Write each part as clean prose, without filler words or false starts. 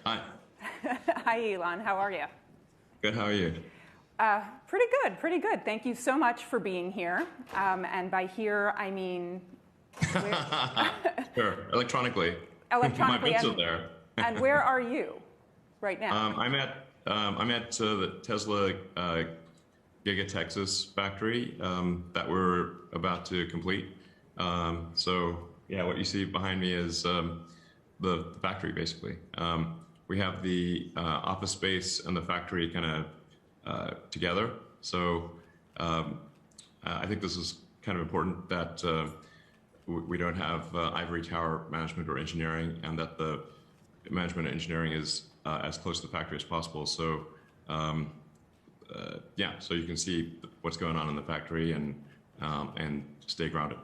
Hi. Hi, Elon. How are you? Good. How are you? Pretty good. Pretty good. Thank you so much for being here. And by here, I mean Sure. Electronically. electronically. My bits are there. And where are you right now? I'm at the Tesla Giga Texas factory that we're about to complete. So yeah, what you see behind me is the factory basically. We have the office space and the factory kind of together. So I think this is kind of important that we don't have ivory tower management or engineering, and that the management and engineering is as close to the factory as possible. So yeah, so you can see what's going on in the factory and stay grounded.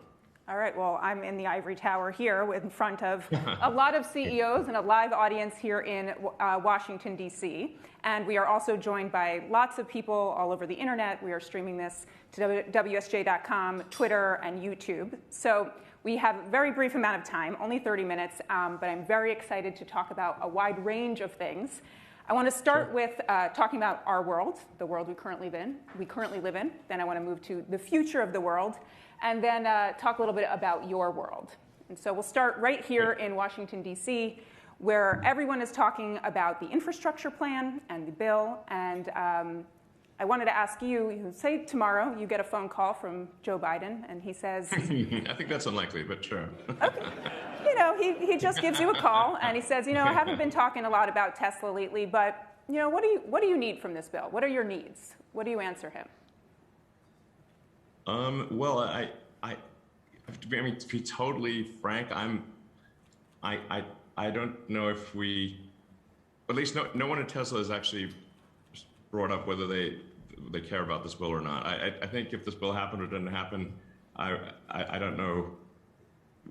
All right, well, I'm in the ivory tower here in front of a lot of CEOs and a live audience here in Washington, D.C. And we are also joined by lots of people all over the internet. We are streaming this to WSJ.com, Twitter, and YouTube. So we have a very brief amount of time, only 30 minutes, but I'm very excited to talk about a wide range of things. I want to start with talking about our world, the world we currently live in. Then I want to move to the future of the world, and then talk a little bit about your world. And so we'll start right here in Washington, D.C., where everyone is talking about the infrastructure plan and the bill. And I wanted to ask you, say tomorrow you get a phone call from Joe Biden, and he says... I think that's unlikely, but sure. Okay. You know, he just gives you a call, and he says, you know, I haven't been talking a lot about Tesla lately, but, you know, what do you need from this bill? What are your needs? What do you answer him? Well, to be totally frank, I don't know if at least no one at Tesla has actually brought up whether they care about this bill or not. I think if this bill happened or didn't happen, I don't know.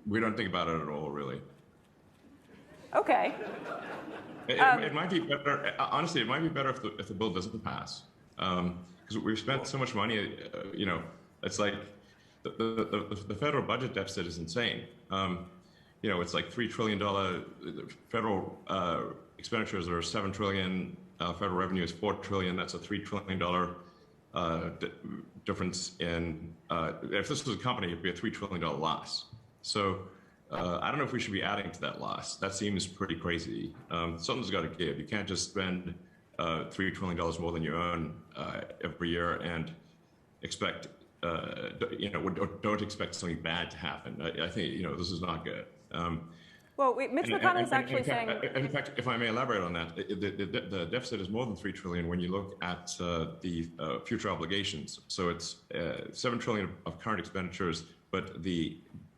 We don't think about it at all, really. Okay. It might be better. Honestly, it might be better if the bill doesn't pass, because we've spent so much money. You know, it's like the federal budget deficit is insane. You know, it's like $3 trillion. Federal expenditures are $7 trillion. Federal revenue is $4 trillion. That's a $3 trillion difference in. If this was a company, it'd be a $3 trillion loss. So I don't know if we should be adding to that loss. That seems pretty crazy. Something's got to give. You can't just spend $3 trillion more than you own every year and expect, you know, don't expect something bad to happen. I think, you know, this is not good. Well, Mitch McConnell's actually saying... In fact, if I may elaborate on that, the deficit is more than $3 trillion when you look at the future obligations. So it's $7 trillion of current expenditures, but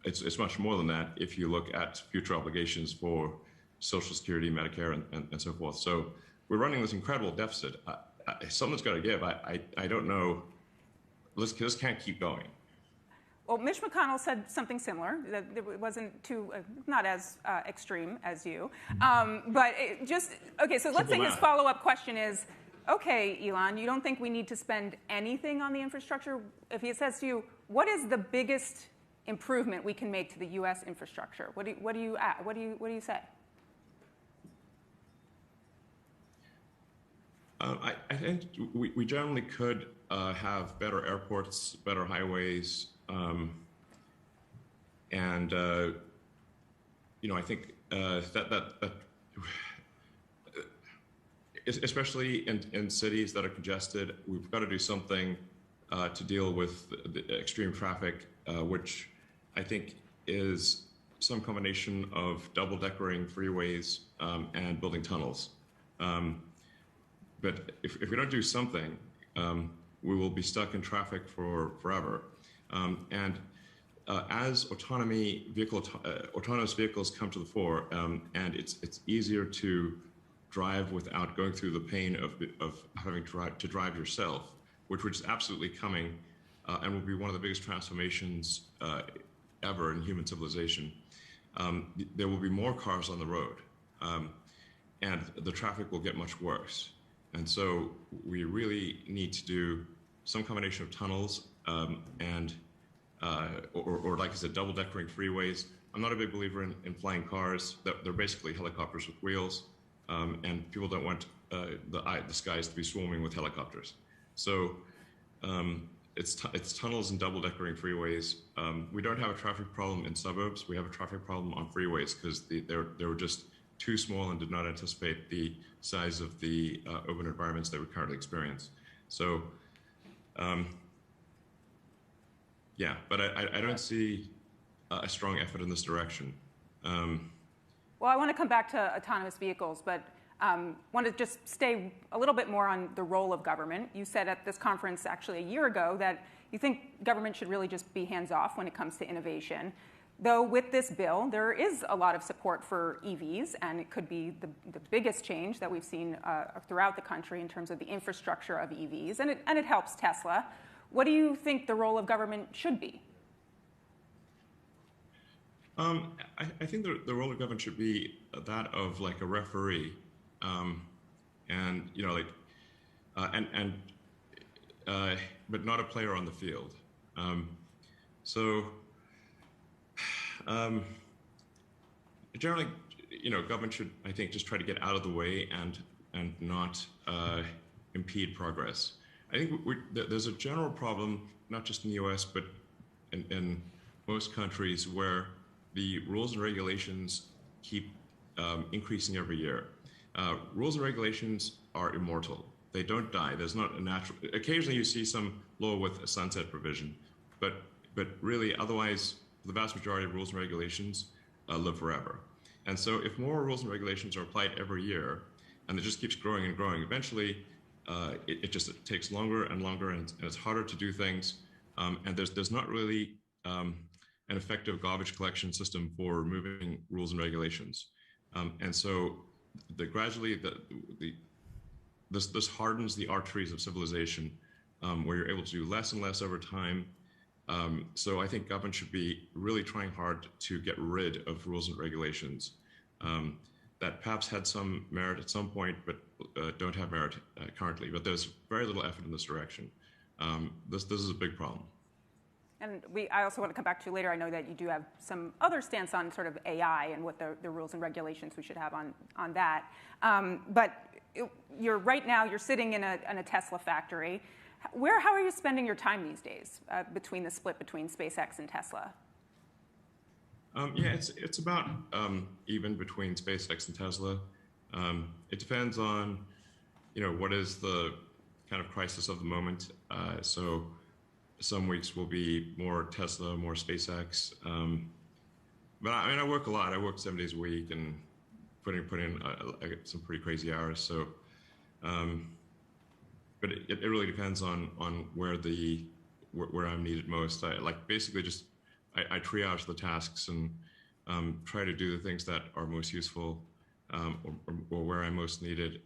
it's much more than that if you look at future obligations for Social Security, Medicare, and so forth. So we're running this incredible deficit. Something's got to give. I don't know. This can't keep going. Well, Mitch McConnell said something similar. That it wasn't too, not as extreme as you. But okay, so let's say his follow-up question is, okay, Elon, you don't think we need to spend anything on the infrastructure? If he says to you, what is the biggest improvement we can make to the U.S. infrastructure? What do you say? I think we generally could have better airports, better highways, and you know, I think that especially in cities that are congested, we've got to do something to deal with the extreme traffic, which I think is some combination of double-deckering freeways and building tunnels. But if we don't do something, we will be stuck in traffic for forever. And as autonomous vehicles come to the fore, and it's easier to drive without going through the pain of having to drive yourself, which is absolutely coming, and will be one of the biggest transformations ever in human civilization. There will be more cars on the road, and the traffic will get much worse. And so we really need to do some combination of tunnels and or like I said, double-deckering freeways, I'm not a big believer in flying cars. They're basically helicopters with wheels, and people don't want the skies to be swarming with helicopters. So it's tunnels and double-deckering freeways. We don't have a traffic problem in suburbs. We have a traffic problem on freeways because they were just too small and did not anticipate the size of the urban environments that we currently experience. So, yeah, but I don't see a strong effort in this direction. Well, I want to come back to autonomous vehicles, but want to just stay a little bit more on the role of government. You said at this conference actually a year ago that you think government should really just be hands-off when it comes to innovation. Though with this bill, there is a lot of support for EVs, and it could be the biggest change that we've seen throughout the country in terms of the infrastructure of EVs, and it helps Tesla. What do you think the role of government should be? I think the role of government should be that of like a referee, and you know, like, but not a player on the field. Generally, you know, government should, I think, just try to get out of the way and not impede progress. I think there's a general problem, not just in the U.S., but in most countries, where the rules and regulations keep increasing every year. Rules and regulations are immortal. They don't die. There's not a natural. Occasionally, you see some law with a sunset provision, but really, otherwise, the vast majority of rules and regulations live forever. And so if more rules and regulations are applied every year, and it just keeps growing and growing, eventually it takes longer and longer, and it's harder to do things. And there's not really an effective garbage collection system for removing rules and regulations. And so gradually this hardens the arteries of civilization, where you're able to do less and less over time. So I think government should be really trying hard to get rid of rules and regulations that perhaps had some merit at some point, but don't have merit currently. But there's very little effort in this direction. This is a big problem. And I also want to come back to later. I know that you do have some other stance on sort of AI and what the rules and regulations we should have on that. But right now you're sitting in a Tesla factory. How are you spending your time these days between the split between SpaceX and Tesla? Yeah, it's about even between SpaceX and Tesla. It depends on, you know, what is the kind of crisis of the moment. So some weeks will be more Tesla, more SpaceX. But I mean, I work a lot. I work 7 days a week and put in some pretty crazy hours. So. But it really depends on where I'm needed most. I triage the tasks and try to do the things that are most useful, or where I'm most needed.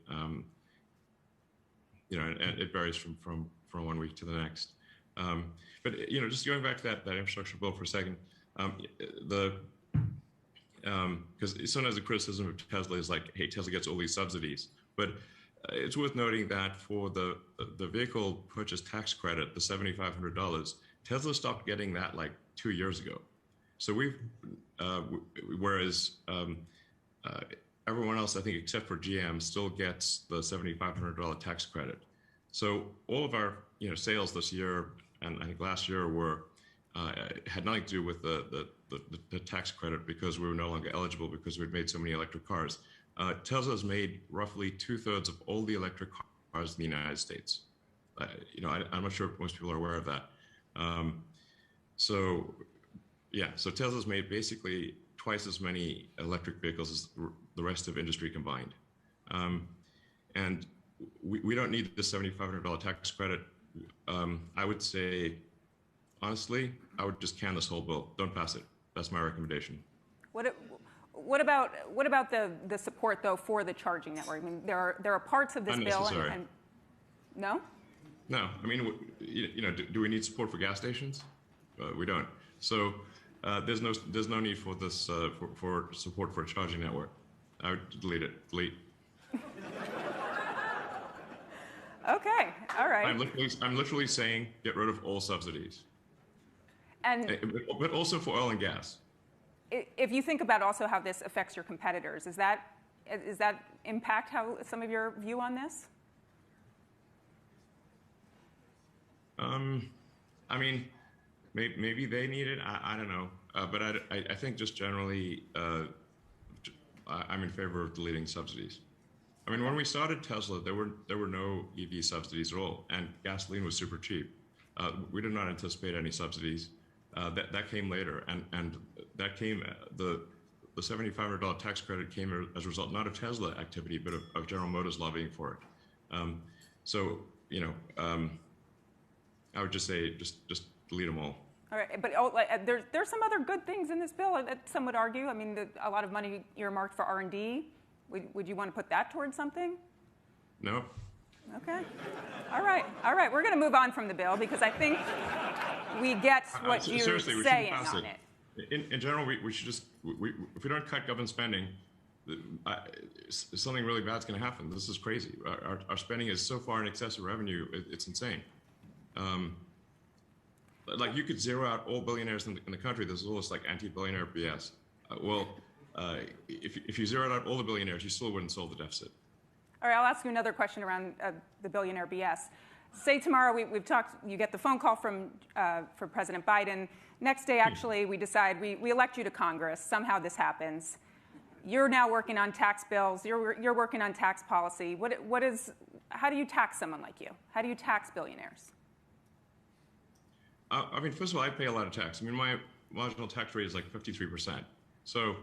You know, and it varies from 1 week to the next. But you know, just going back to that infrastructure bill for a second, because sometimes the criticism of Tesla is like, hey, Tesla gets all these subsidies, but it's worth noting that for the vehicle purchase tax credit, the $7,500, Tesla stopped getting that like 2 years ago. So whereas everyone else, I think, except for GM, still gets the $7,500 tax credit. So all of our sales this year and I think last year had nothing to do with the tax credit, because we were no longer eligible because we'd made so many electric cars. Tesla's made roughly 2/3 of all the electric cars in the United States. I'm not sure if most people are aware of that. So Tesla's made basically twice as many electric vehicles as the rest of industry combined. And we don't need the $7,500 tax credit. I would say, honestly, I would just can this whole bill. Don't pass it. That's my recommendation. What about the support, though, for the charging network? I mean, there are parts of this bill and no? No. I mean, do we need support for gas stations? We don't. So there's no need for this for support for a charging network. I would delete it. Delete. Okay. All right. I'm literally saying get rid of all subsidies. But also for oil and gas. if you think about also how this affects your competitors, does that impact how some of your view on this? I mean, maybe they need it. I don't know. But I think just generally, I'm in favor of deleting subsidies. I mean, when we started Tesla, there were no EV subsidies at all, and gasoline was super cheap. We did not anticipate any subsidies. That came later, and that came the $7,500 tax credit came as a result not of Tesla activity, but of General Motors lobbying for it. So I would just say just delete them all. All right, but there's some other good things in this bill that some would argue. I mean, a lot of money earmarked for R&D. Would you want to put that towards something? No. Okay. All right. We're going to move on from the bill because I think we get what you're saying on it. In general, we should just, if we don't cut government spending, something really bad's going to happen. This is crazy. Our spending is so far in excess of revenue, it's insane. Like you could zero out all billionaires in the country. There's all this like anti-billionaire BS. If you zeroed out all the billionaires, you still wouldn't solve the deficit. All right, I'll ask you another question around the billionaire BS. Say tomorrow we've talked. You get the phone call from President Biden. Next day, actually, we decide we elect you to Congress. Somehow this happens. You're now working on tax bills. You're working on tax policy. How do you tax someone like you? How do you tax billionaires? I mean, first of all, I pay a lot of tax. I mean, my marginal tax rate is like 53%. So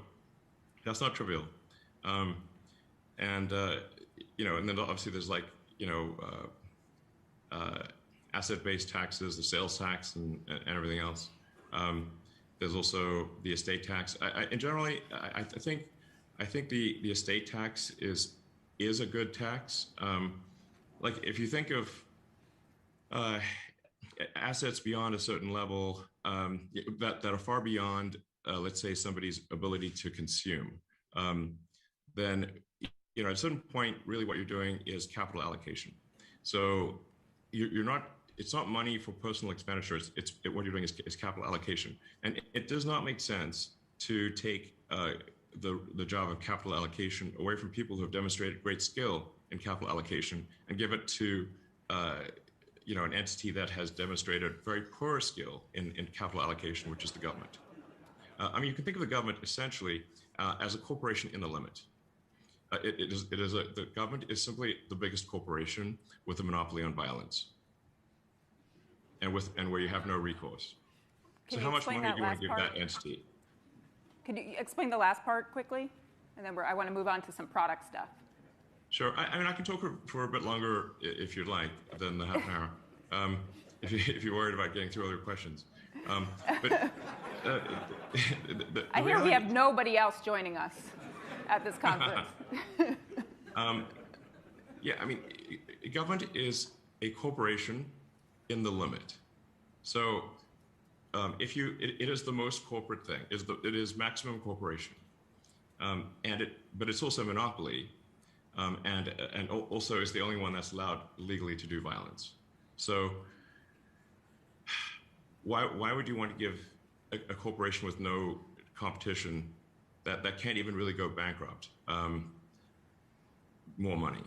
that's not trivial. And then obviously there's like, asset-based taxes, the sales tax, and everything else. There's also the estate tax. And generally, I think the estate tax is a good tax. Like if you think of assets beyond a certain level that are far beyond, let's say, somebody's ability to consume, then at a certain point, really what you're doing is capital allocation. So it's not money for personal expenditures. What you're doing is capital allocation. And it does not make sense to take the job of capital allocation away from people who have demonstrated great skill in capital allocation and give it to an entity that has demonstrated very poor skill in capital allocation, which is the government. I mean, you can think of the government essentially as a corporation in the limit. The government is simply the biggest corporation with a monopoly on violence, and where you have no recourse. So how much money do you want to give that entity? Could you explain the last part quickly, and then I want to move on to some product stuff. Sure. I mean, I can talk for a bit longer if you'd like than the half an hour. If you're worried about getting through other questions. I hear we have nobody else joining us at this conference. Yeah, I mean, government is a corporation in the limit. So it is the most corporate thing. It is maximum corporation, but it's also a monopoly, and also is the only one that's allowed legally to do violence. So why would you want to give a corporation with no competition that can't even really go bankrupt more money?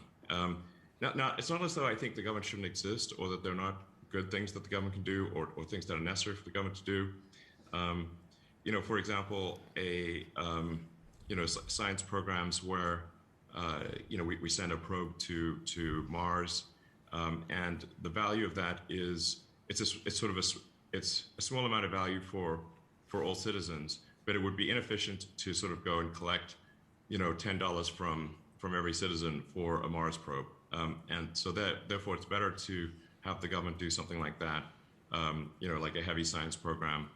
Now, it's not as though I think the government shouldn't exist or that there are not good things that the government can do or things that are necessary for the government to do. For example, science programs where we send a probe to Mars, and the value of that is it's a small amount of value for all citizens, but it would be inefficient to sort of go and collect $10 from every citizen for a Mars probe, and so therefore it's better to have the government do something like that, like a heavy science program,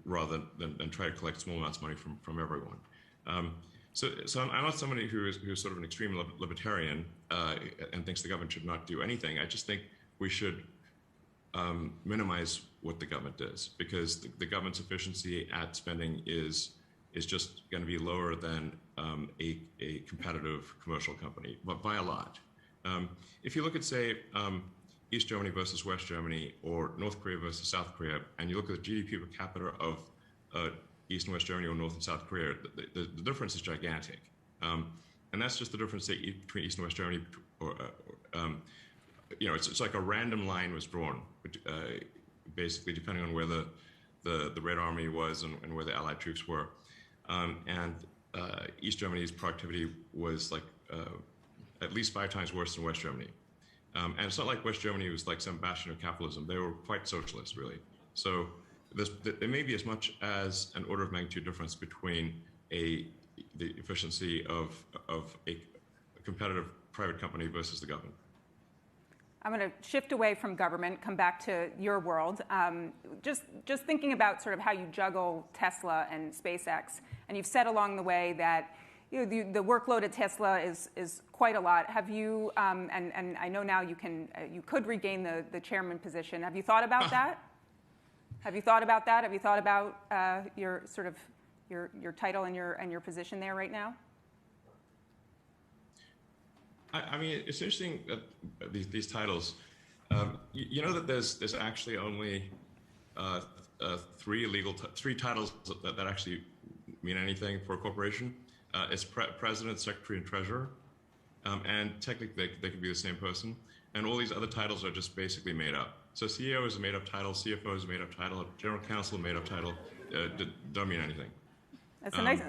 rather than try to collect small amounts of money from everyone. So I'm not somebody who's sort of an extreme libertarian and thinks the government should not do anything. I just think we should minimize what the government does, because the government's efficiency at spending is just going to be lower than a competitive commercial company, but by a lot. If you look at, say, East Germany versus West Germany, or North Korea versus South Korea, and you look at the GDP per capita of East and West Germany or North and South Korea. The difference is gigantic. And that's just the difference between East and West Germany. It's like a random line was drawn, basically depending on where the Red Army was and where the Allied troops were. And East Germany's productivity was like at least 5 times worse than West Germany. And it's not like West Germany was like some bastion of capitalism. They were quite socialist, really. So there may be as much as an order of magnitude difference between the efficiency of a competitive private company versus the government. I'm going to shift away from government, come back to your world. Just thinking about sort of how you juggle Tesla and SpaceX, and you've said along the way that the workload at Tesla is quite a lot. Have you? And I know now you could regain the chairman position. Have you thought about that? Have you thought about that? Have you thought about your sort of your title and your position there right now? I mean, it's interesting that these titles. You know that there's actually only three titles that actually mean anything for a corporation. It's president, secretary, and treasurer, and technically they could be the same person. And all these other titles are just basically made up. So CEO is a made-up title, CFO is a made-up title, general counsel, made-up title, don't mean anything. That's a nice.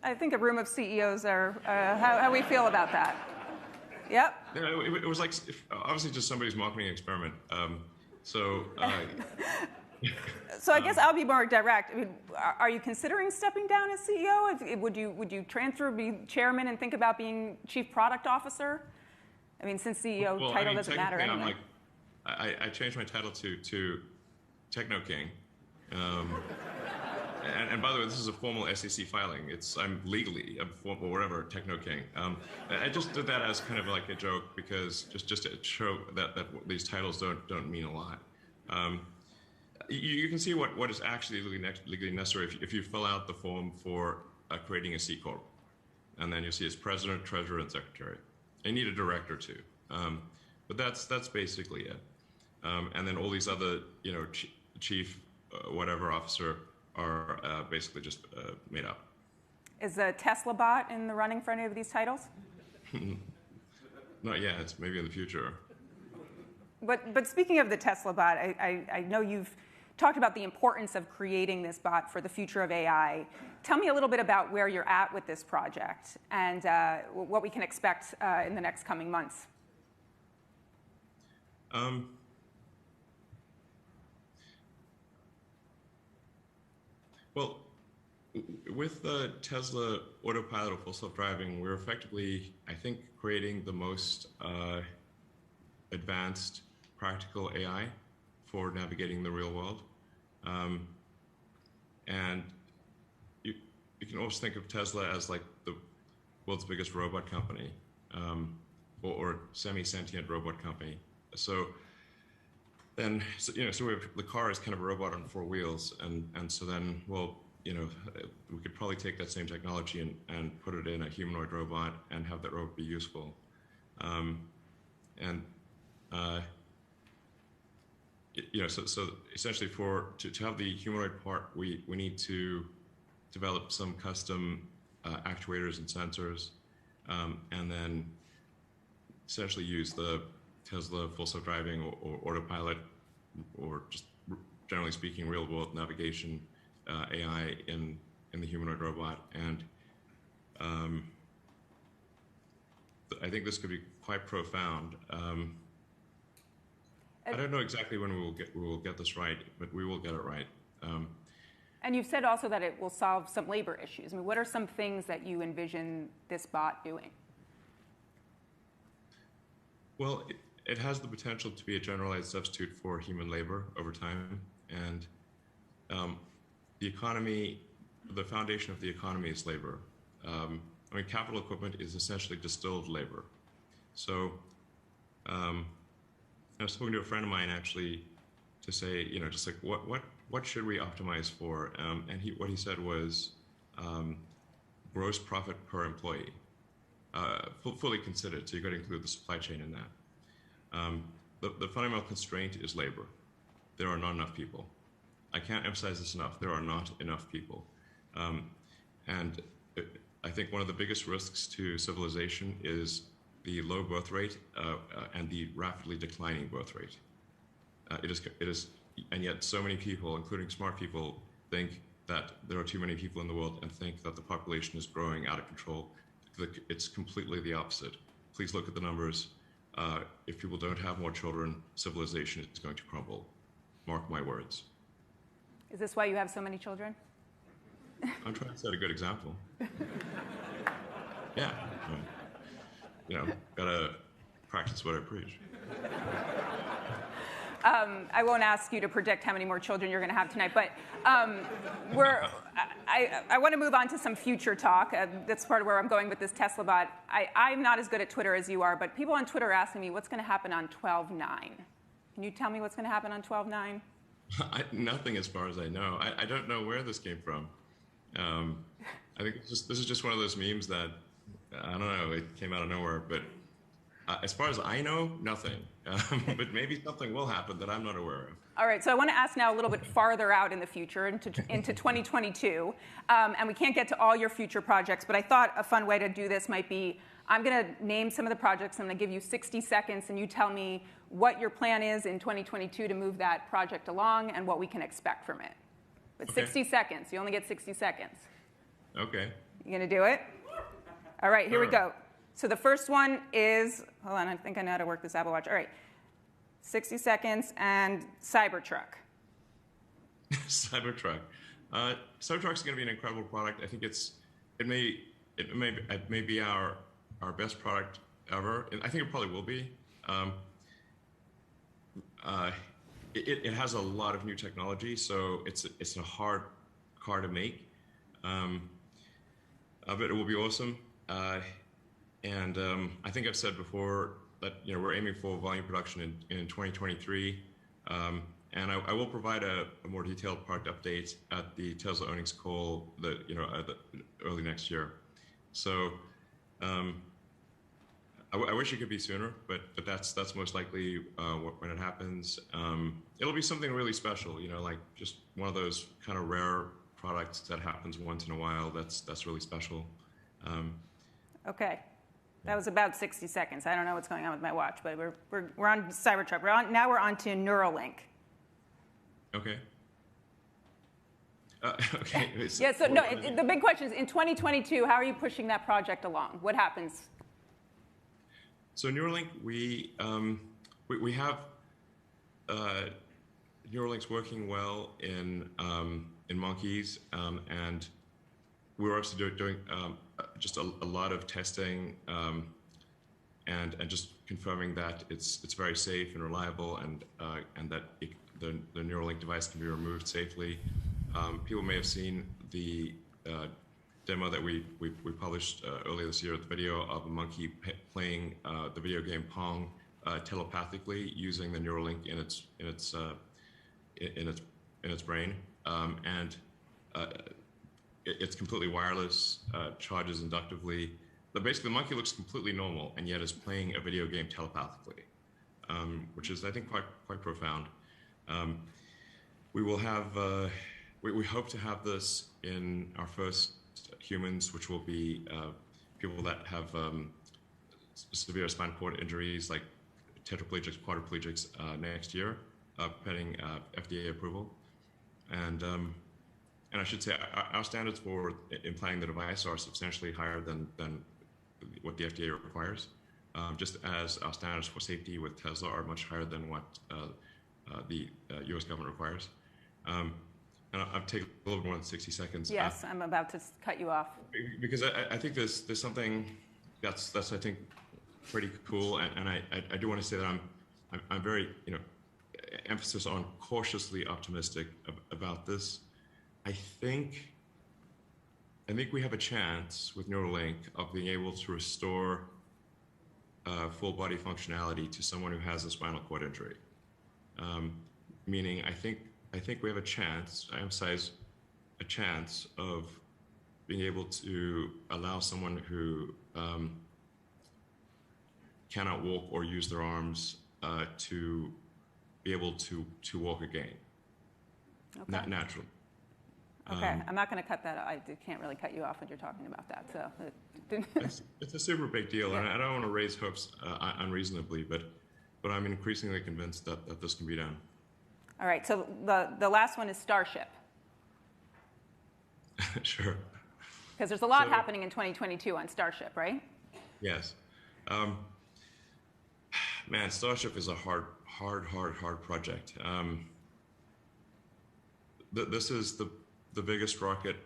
I think a room of CEOs are how we feel about that. Yep. It was like obviously just somebody's marketing experiment. So I guess I'll be more direct. I mean, are you considering stepping down as CEO? Would you transfer, be chairman, and think about being chief product officer? I mean, since CEO title doesn't matter anyway. I changed my title to Techno King. And by the way, this is a formal SEC filing. I'm legally whatever Techno King. I just did that as kind of like a joke because just to show that these titles don't mean a lot. You can see what is actually legally necessary if you fill out the form for creating a C corp, and then you see it's president, treasurer, and secretary. You need a director too, but that's basically it. And then all these other chief whatever officer are basically just made up. Is the Tesla bot in the running for any of these titles? Not yet. It's maybe in the future. But speaking of the Tesla bot, I know you've talked about the importance of creating this bot for the future of AI. Tell me a little bit about where you're at with this project and what we can expect in the next coming months. Well, with the Tesla autopilot or full self-driving, we're effectively, I think, creating the most advanced practical AI for navigating the real world. And you can also think of Tesla as like the world's biggest robot company, or semi-sentient robot company. So the car is kind of a robot on 4 wheels, and so then, we could probably take that same technology and put it in a humanoid robot and have that robot be useful. So essentially, to have the humanoid part, we need to develop some custom actuators and sensors, and then essentially use the Tesla full self-driving or autopilot, or just generally speaking, real-world navigation AI in the humanoid robot. And I think this could be quite profound. I don't know exactly when we will get this right, but we will get it right. And you've said also that it will solve some labor issues. I mean, what are some things that you envision this bot doing? Well, it has the potential to be a generalized substitute for human labor over time. And the economy, the foundation of the economy is labor. Capital equipment is essentially distilled labor. So I was talking to a friend of mine actually to say, just like what should we optimize for? And what he said was gross profit per employee, fully considered. So you've got to include the supply chain in that. The fundamental constraint is labor. There are not enough people. I can't emphasize this enough. There are not enough people. And I think one of the biggest risks to civilization is the low birth rate and the rapidly declining birth rate. It is, and yet so many people, including smart people, think that there are too many people in the world and think that the population is growing out of control. It's completely the opposite. Please look at the numbers. If people don't have more children, civilization is going to crumble. Mark my words. Is this why you have so many children? I'm trying to set a good example. Yeah. Gotta practice what I preach. I won't ask you to predict how many more children you're going to have tonight, but I want to move on to some future talk. That's part of where I'm going with this Tesla bot. I'm not as good at Twitter as you are, but people on Twitter are asking me what's going to happen on 12/9. Can you tell me what's going to happen on 12/9? Nothing as far as I know. I don't know where this came from. I think this is just one of those memes that, I don't know, it came out of nowhere, but as far as I know, nothing. But maybe something will happen that I'm not aware of. All right, so I want to ask now a little bit farther out in the future, into 2022. And we can't get to all your future projects, but I thought a fun way to do this might be, I'm going to name some of the projects. I'm going to give you 60 seconds, and you tell me what your plan is in 2022 to move that project along and what we can expect from it. But okay. 60 seconds. You only get 60 seconds. Okay. You going to do it? All right, here we go. So the first one is, hold on, I think I know how to work this Apple Watch. All right, 60 seconds and Cybertruck. Cybertruck. Cybertruck's going to be an incredible product. I think it may be our best product ever. And I think it probably will be. It has a lot of new technology, so it's a hard car to make. But it will be awesome. And I think I've said before that we're aiming for volume production in 2023, and I will provide a more detailed product update at the Tesla earnings call early next year. So I wish it could be sooner, but that's most likely when it happens. It'll be something really special, like just one of those kind of rare products that happens once in a while. That's really special. Okay. That was about 60 seconds. I don't know what's going on with my watch, but we're on Cybertruck. Now we're on to Neuralink. Okay. Okay. Yeah. So no, the big question is, in 2022, how are you pushing that project along? What happens? So Neuralink, we have Neuralink's working well in monkeys, and we're also doing just a lot of testing and just confirming that it's very safe and reliable, and that the Neuralink device can be removed safely. People may have seen the demo that we published earlier this year, the video of a monkey playing the video game Pong telepathically using the Neuralink in its brain, and it's completely wireless, charges inductively. But basically, the monkey looks completely normal, and yet is playing a video game telepathically, which is, I think, quite profound. We will have, we hope to have this in our first humans, which will be people that have severe spinal cord injuries, like tetraplegics, quadriplegics, next year, pending FDA approval. And I should say, our standards for implanting the device are substantially higher than what the FDA requires, just as our standards for safety with Tesla are much higher than what the U.S. government requires. And I'll take a little more than 60 seconds. Yes, I'm about to cut you off. Because I think there's something that's I think pretty cool, and I do want to say that I'm very emphasis on cautiously optimistic about this. I think we have a chance with Neuralink of being able to restore full body functionality to someone who has a spinal cord injury. Meaning, I think we have a chance, I emphasize a chance, of being able to allow someone who cannot walk or use their arms to be able to walk again, okay. naturally. Okay, I'm not going to cut that. I can't really cut you off when you're talking about that. So it's a super big deal, yeah. and I don't want to raise hopes unreasonably, but I'm increasingly convinced that this can be done. All right, so the last one is Starship. Sure. Because there's a lot happening in 2022 on Starship, right? Yes. Man, Starship is a hard project. This is the biggest rocket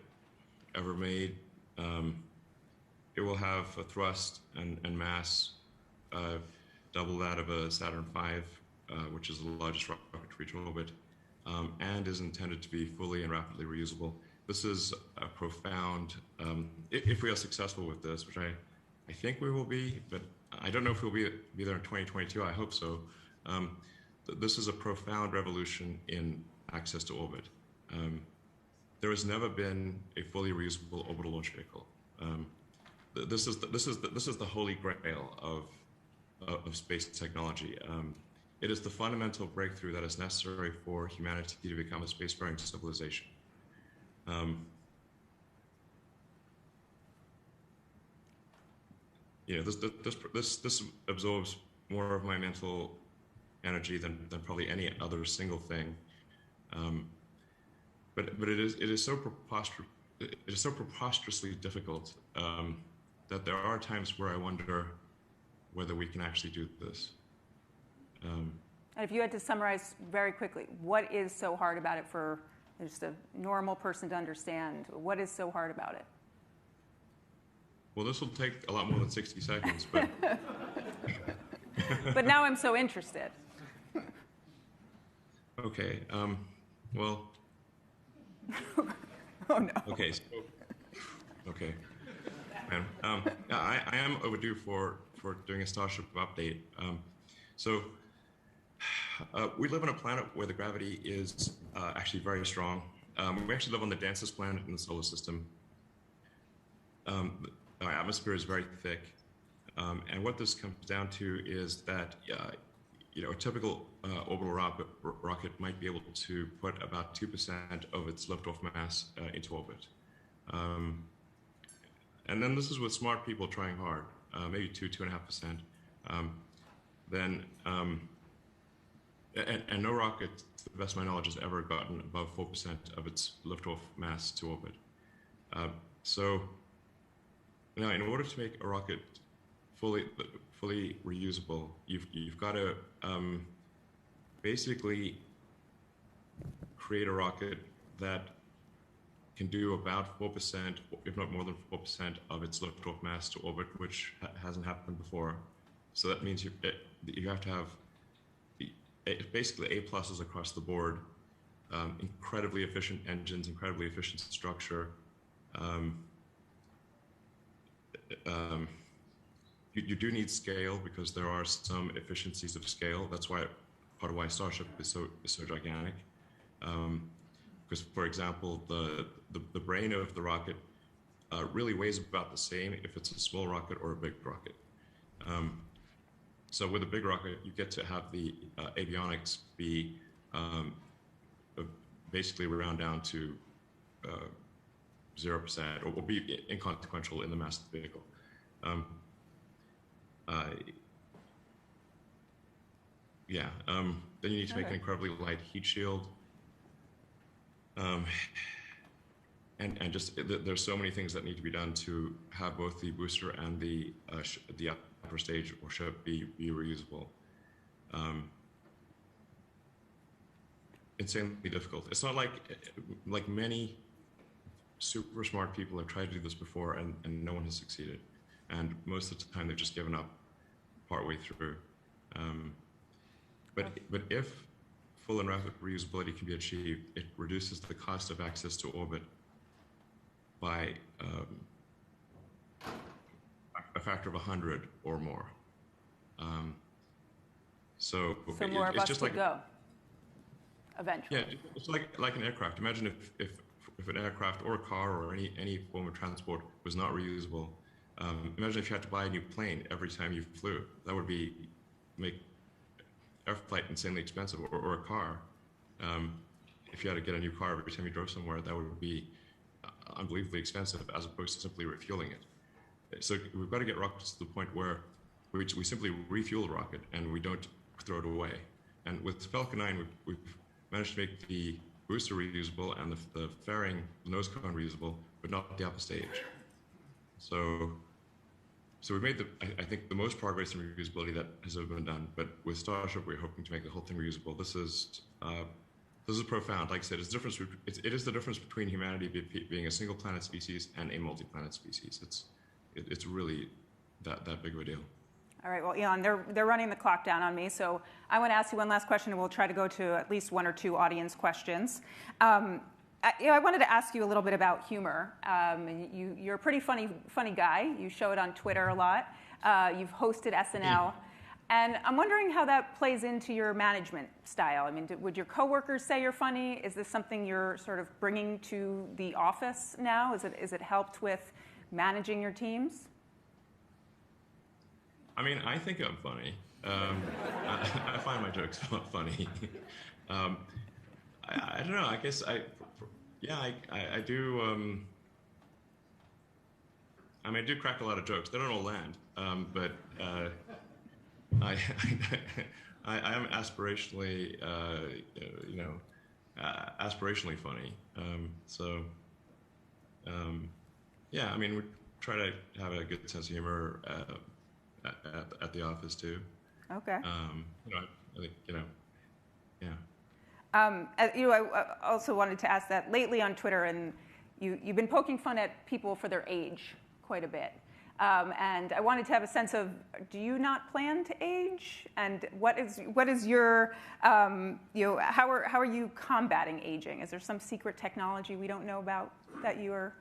ever made. It will have a thrust and mass double that of a Saturn V, which is the largest rocket to reach orbit, and is intended to be fully and rapidly reusable. This is a profound, if we are successful with this, which I think we will be, but I don't know if we'll be there in 2022. I hope so. This is a profound revolution in access to orbit. There has never been a fully reusable orbital launch vehicle. This is the holy grail of space technology. It is the fundamental breakthrough that is necessary for humanity to become a spacefaring civilization. This absorbs more of my mental energy than probably any other single thing. But it is so preposterously difficult that there are times where I wonder whether we can actually do this. And if you had to summarize very quickly, what is so hard about it for just a normal person to understand? What is so hard about it? Well, this will take a lot more than 60 seconds, but... But now I'm so interested. Okay, well... Oh, no. Okay, okay. I am overdue for doing a Starship update. We live on a planet where the gravity is actually very strong. We actually live on the densest planet in the solar system. Our atmosphere is very thick, and what this comes down to is that a typical orbital rocket might be able to put about 2% of its liftoff mass into orbit. And then this is with smart people trying hard, maybe 2.5%. And no rocket, to the best of my knowledge, has ever gotten above 4% of its liftoff mass to orbit. So now, in order to make a rocket fully reusable, you've got to basically create a rocket that can do about 4%, if not more than 4%, of its liftoff mass to orbit, which hasn't happened before. So that means you have to have basically A-pluses across the board, incredibly efficient engines, incredibly efficient structure. You do need scale because there are some efficiencies of scale. That's why part of why Starship is so gigantic. Because, for example, the brain of the rocket really weighs about the same if it's a small rocket or a big rocket. So with a big rocket, you get to have the avionics be basically round down to 0% or be inconsequential in the mass of the vehicle. Then you need to make an incredibly light heat shield. And just there's so many things that need to be done to have both the booster and the upper stage or ship be reusable. Insanely difficult. It's not like many super smart people have tried to do this before and no one has succeeded. And most of the time they've just given up partway through. But if full and rapid reusability can be achieved, it reduces the cost of access to orbit by a factor of 100 or more. So more of us just could go eventually. Yeah, it's like an aircraft. Imagine if an aircraft or a car or any form of transport was not reusable. Imagine if you had to buy a new plane every time you flew. That would make air flight insanely expensive, or a car. if you had to get a new car every time you drove somewhere, that would be unbelievably expensive as opposed to simply refueling it. So we've got to get rockets to the point where we simply refuel the rocket and we don't throw it away. And with Falcon 9, we've managed to make the booster reusable and the fairing, the nose cone reusable, but not the upper stage. So we've made I think the most progress in reusability that has ever been done. But with Starship, we're hoping to make the whole thing reusable. This is profound. Like I said, it is the difference between humanity being a single planet species and a multi-planet species. It's really that big of a deal. All right, well, Elon, they're running the clock down on me, so I want to ask you one last question, and we'll try to go to at least one or two audience questions. I wanted to ask you a little bit about humor. You're a pretty funny guy. You show it on Twitter a lot. You've hosted SNL. And I'm wondering how that plays into your management style. I mean, would your coworkers say you're funny? Is this something you're sort of bringing to the office now? Is it helped with managing your teams? I mean, I think I'm funny. I find my jokes funny. I don't know. I guess I do. I mean, I do crack a lot of jokes. They don't all land, but I am aspirationally, aspirationally funny. Yeah. I mean, we try to have a good sense of humor at the office too. Okay. I think yeah. I also wanted to ask that lately on Twitter, and you've been poking fun at people for their age quite a bit. And I wanted to have a sense of, do you not plan to age? And what is your, how are you combating aging? Is there some secret technology we don't know about that you've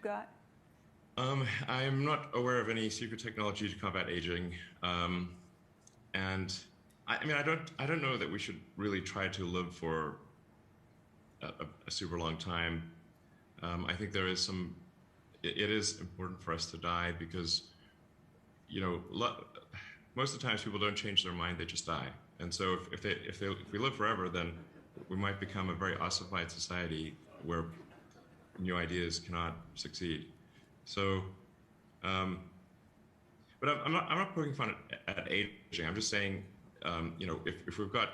got? I'm not aware of any secret technology to combat aging, and I mean, I don't know that we should really try to live for a super long time. I think there is some. It is important for us to die because, most of the times people don't change their mind; they just die. And so, if we live forever, then we might become a very ossified society where new ideas cannot succeed. So, but I'm not poking fun at aging. I'm just saying, if we've got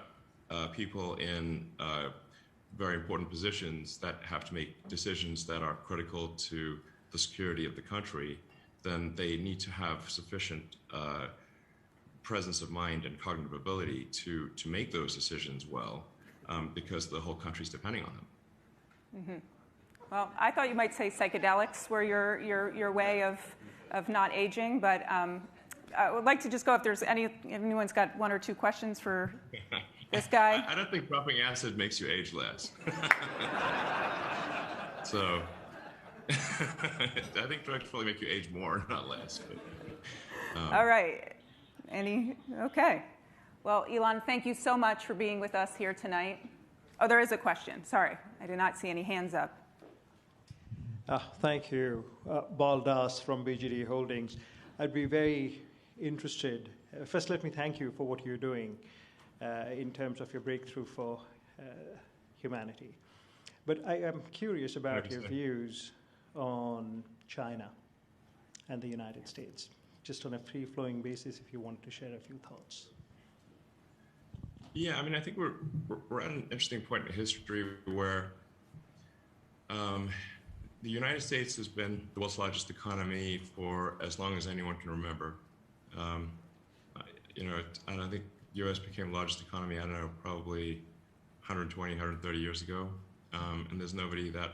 people in very important positions that have to make decisions that are critical to the security of the country, then they need to have sufficient presence of mind and cognitive ability to make those decisions well, because the whole country's depending on them. Mm-hmm. Well, I thought you might say psychedelics were your way of not aging, but I would like to just go if there's anyone's got one or two questions for this guy. I don't think dropping acid makes you age less. So I think drugs probably make you age more, not less. But, all right. Okay. Well, Elon, thank you so much for being with us here tonight. Oh, there is a question. Sorry, I did not see any hands up. Thank you. Bal Das from BGD Holdings. I'd be very interested. First, let me thank you for what you're doing in terms of your breakthrough for humanity. But I am curious about your views on China and the United States, just on a free-flowing basis, if you want to share a few thoughts. Yeah, I mean, I think we're at an interesting point in history where the United States has been the world's largest economy for as long as anyone can remember. And I think the U.S. became the largest economy, probably 120, 130 years ago. And there's nobody that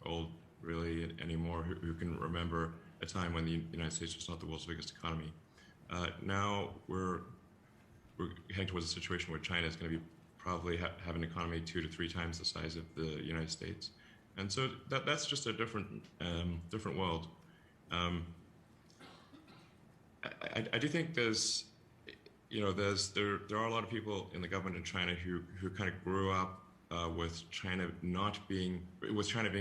old really anymore who can remember a time when the United States was not the world's biggest economy. Now we're heading towards a situation where China is going to be probably have an economy 2 to 3 times the size of the United States. And so that's just a different world. I do think there are a lot of people in the government in China who kind of grew up with China being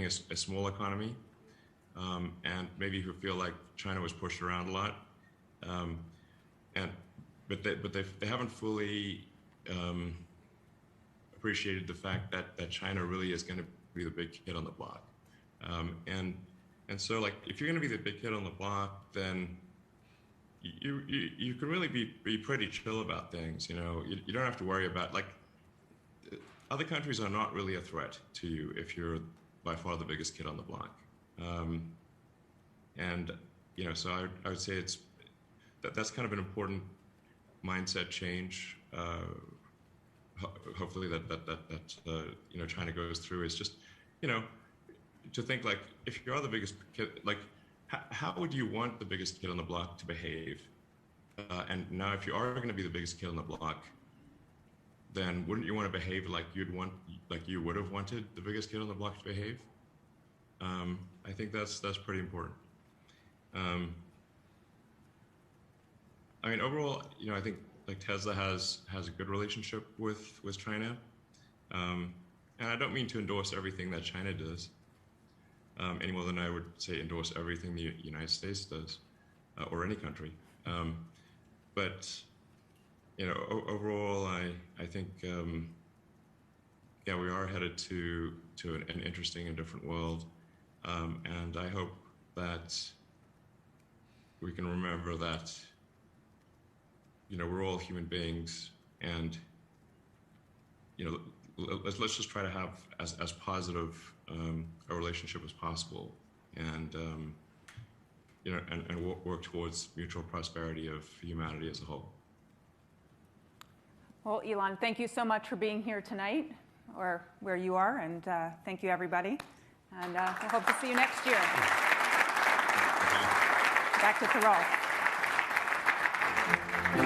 a small economy, and maybe who feel like China was pushed around a lot, but they haven't fully appreciated the fact that China really is going to be the big kid on the block. And so, like, if you're going to be the big kid on the block, then you can really be pretty chill about things. You know, you don't have to worry about, like, other countries are not really a threat to you if you're by far the biggest kid on the block. And you know, so I would say that's kind of an important mindset change. Hopefully that you know, China goes through, is just, you know, to think, like, if you are the biggest kid, like, how would you want the biggest kid on the block to behave? And now, if you are going to be the biggest kid on the block, then wouldn't you want to behave like you would have wanted the biggest kid on the block to behave? I think that's pretty important. I mean, overall, you know, I think, like, Tesla has a good relationship with China, and I don't mean to endorse everything that China does, any more than I would say endorse everything the United States does, or any country. But you know, overall, I think yeah, we are headed to an interesting and different world, and I hope that we can remember that, you know, we're all human beings, and, you know, let's just try to have as positive a relationship as possible, and you know, and work towards mutual prosperity of humanity as a whole. Well, Elon, thank you so much for being here tonight, or where you are, and thank you, everybody. And I hope to see you next year. Back to Thoreau.